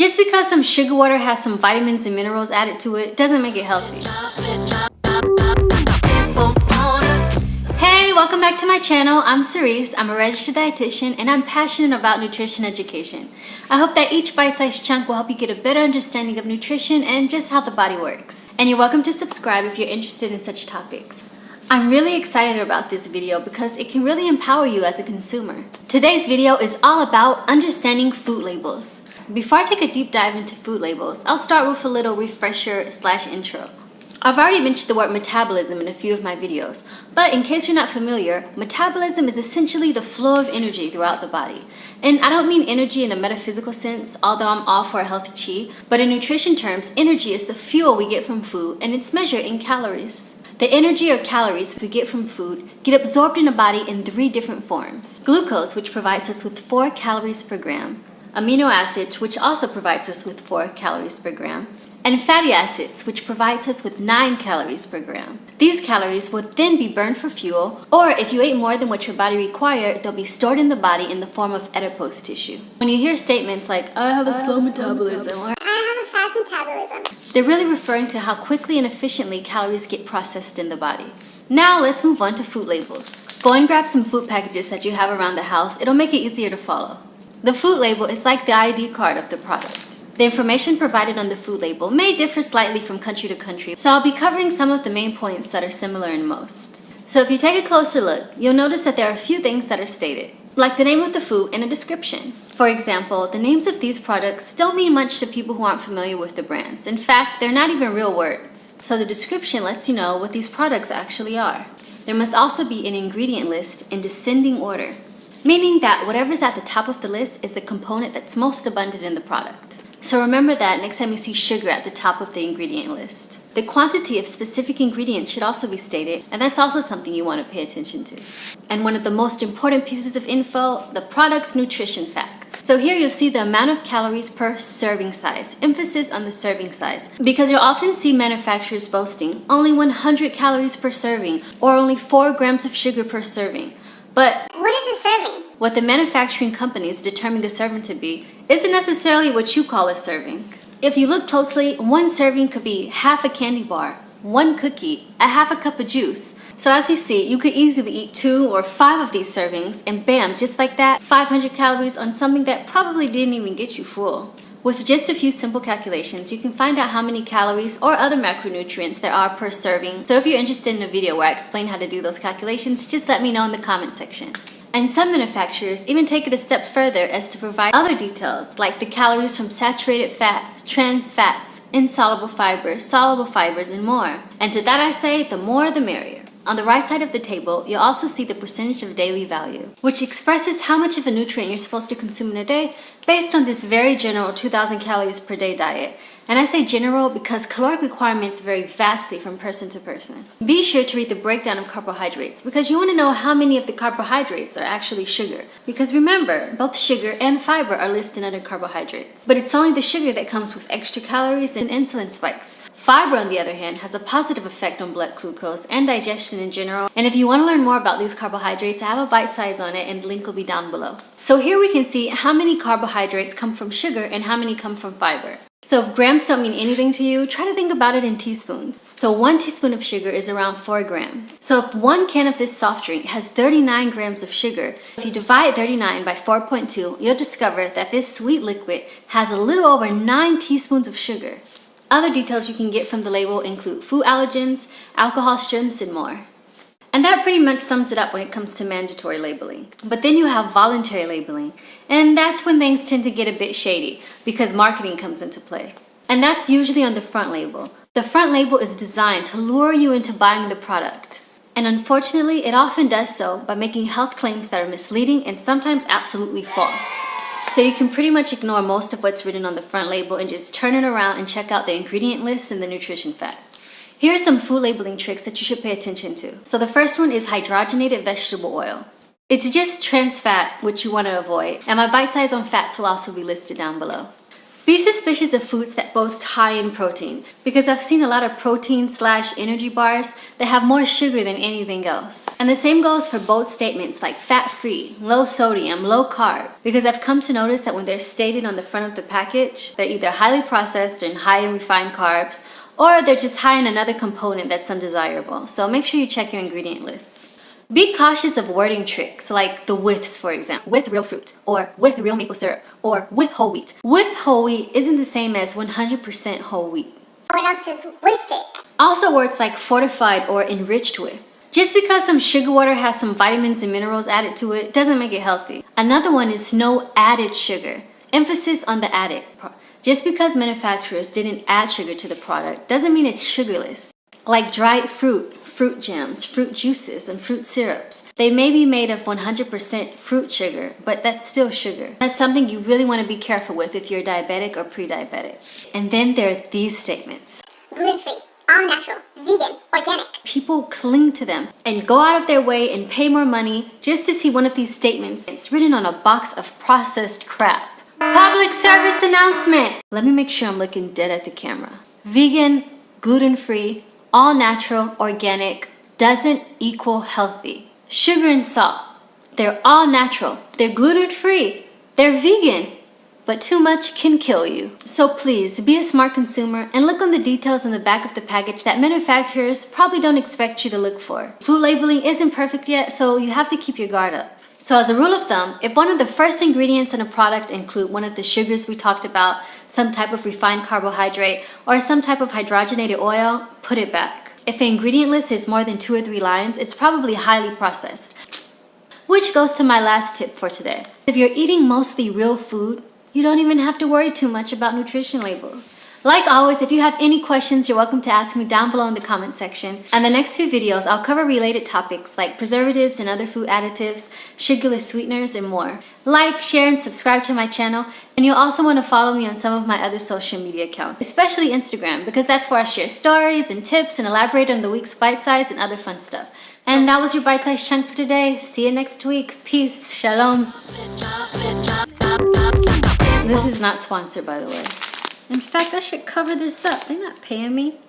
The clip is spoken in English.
Just because some sugar water has some vitamins and minerals added to it doesn't make it healthy. Hey, welcome back to my channel. I'm Sarice. I'm a registered dietitian and I'm passionate about nutrition education. I hope that each bite-sized chunk will help you get a better understanding of nutrition and just how the body works. And you're welcome to subscribe if you're interested in such topics. I'm really excited about this video because it can really empower you as a consumer. Today's video is all about understanding food labels. Before I take a deep dive into food labels, I'll start with a little refresher/intro. I've already mentioned the word metabolism in a few of my videos, but in case you're not familiar, metabolism is essentially the flow of energy throughout the body. And I don't mean energy in a metaphysical sense, although I'm all for a healthy chi, but in nutrition terms, energy is the fuel we get from food and it's measured in calories. The energy or calories we get from food get absorbed in the body in 3 different forms. Glucose, which provides us with 4 calories per gram, amino acids, which also provides us with 4 calories per gram, and fatty acids, which provides us with 9 calories per gram. These calories will then be burned for fuel, or if you ate more than what your body required, they'll be stored in the body in the form of adipose tissue. When you hear statements like, I have a slow metabolism, or I have a fast metabolism, they're really referring to how quickly and efficiently calories get processed in the body. Now let's move on to food labels. Go and grab some food packages that you have around the house. It'll make it easier to follow. The food label is like the ID card of the product. The information provided on the food label may differ slightly from country to country, so I'll be covering some of the main points that are similar in most. So if you take a closer look, you'll notice that there are a few things that are stated, like the name of the food and a description. For example, the names of these products don't mean much to people who aren't familiar with the brands. In fact, they're not even real words. So the description lets you know what these products actually are. There must also be an ingredient list in descending order, meaning that whatever's at the top of the list is the component that's most abundant in the product. So remember that next time you see sugar at the top of the ingredient list. The quantity of specific ingredients should also be stated, and that's also something you want to pay attention to. And one of the most important pieces of info, the product's nutrition facts. So here you'll see the amount of calories per serving size, emphasis on the serving size, because you'll often see manufacturers boasting only 100 calories per serving or only 4 grams of sugar per serving. But what is a serving? what the manufacturing companies determine the serving to be isn't necessarily what you call a serving. If you look closely, one serving could be half a candy bar, 1 cookie, a half a cup of juice. So as you see, you could easily eat 2 or 5 of these servings and bam, just like that, 500 calories on something that probably didn't even get you full. With just a few simple calculations, you can find out how many calories or other macronutrients there are per serving. So if you're interested in a video where I explain how to do those calculations, just let me know in the comment section. And some manufacturers even take it a step further as to provide other details like the calories from saturated fats, trans fats, insoluble fibers, soluble fibers, and more. And to that I say, the more the merrier. On the right side of the table, you'll also see the percentage of daily value, which expresses how much of a nutrient you're supposed to consume in a day based on this very general 2,000 calories per day diet. And I say general because caloric requirements vary vastly from person to person. Be sure to read the breakdown of carbohydrates because you want to know how many of the carbohydrates are actually sugar. Because remember, both sugar and fiber are listed under carbohydrates. But it's only the sugar that comes with extra calories and insulin spikes. Fiber, on the other hand, has a positive effect on blood glucose and digestion in general. And if you want to learn more about these carbohydrates, I have a bite size on it and the link will be down below. So here we can see how many carbohydrates come from sugar and how many come from fiber. So if grams don't mean anything to you, try to think about it in teaspoons. So 1 teaspoon of sugar is around 4 grams. So if 1 can of this soft drink has 39 grams of sugar, if you divide 39 by 4.2, you'll discover that this sweet liquid has a little over 9 teaspoons of sugar. Other details you can get from the label include food allergens, alcohol strengths, and more. And that pretty much sums it up when it comes to mandatory labeling. But then you have voluntary labeling, and that's when things tend to get a bit shady because marketing comes into play. And that's usually on the front label. The front label is designed to lure you into buying the product. And unfortunately, it often does so by making health claims that are misleading and sometimes absolutely false. So you can pretty much ignore most of what's written on the front label and just turn it around and check out the ingredient list and the nutrition facts. Here are some food labeling tricks that you should pay attention to. So the first one is hydrogenated vegetable oil. It's just trans fat, which you want to avoid, and my bite size on fats will also be listed down below. Be suspicious of foods that boast high in protein, because I've seen a lot of protein/energy bars that have more sugar than anything else. And the same goes for bold statements like fat-free, low sodium, low carb, because I've come to notice that when they're stated on the front of the package, they're either highly processed and high in refined carbs, or they're just high in another component that's undesirable. So make sure you check your ingredient lists. Be cautious of wording tricks like the withs, for example, with real fruit, or with real maple syrup, or with whole wheat. With whole wheat isn't the same as 100% whole wheat. What else is with it? Also words like fortified or enriched with. Just because some sugar water has some vitamins and minerals added to it doesn't make it healthy. Another one is no added sugar. Emphasis on the added part. Just because manufacturers didn't add sugar to the product doesn't mean it's sugarless. Like dried fruit, fruit jams, fruit juices, and fruit syrups. They may be made of 100% fruit sugar, but that's still sugar. That's something you really want to be careful with if you're diabetic or pre-diabetic. And then there are these statements. Gluten-free, all natural, vegan, organic. People cling to them and go out of their way and pay more money just to see one of these statements. It's written on a box of processed crap. Public service announcement! Let me make sure I'm looking dead at the camera. Vegan, gluten-free, all natural, organic doesn't equal healthy. Sugar and salt, they're all natural. They're gluten-free. They're vegan. But too much can kill you. So please, be a smart consumer and look on the details on the back of the package that manufacturers probably don't expect you to look for. Food labeling isn't perfect yet, so you have to keep your guard up. So as a rule of thumb, if one of the first ingredients in a product include one of the sugars we talked about, some type of refined carbohydrate, or some type of hydrogenated oil, put it back. If the ingredient list is more than 2 or 3 lines, it's probably highly processed. Which goes to my last tip for today. If you're eating mostly real food, you don't even have to worry too much about nutrition labels. Like always, if you have any questions, you're welcome to ask me down below in the comment section. And the next few videos, I'll cover related topics like preservatives and other food additives, sugarless sweeteners, and more. Like, share, and subscribe to my channel. And you'll also want to follow me on some of my other social media accounts, especially Instagram, because that's where I share stories and tips and elaborate on the week's bite size and other fun stuff. And that was your bite size chunk for today. See you next week. Peace. Shalom. This is not sponsored, by the way. In fact, I should cover this up. They're not paying me.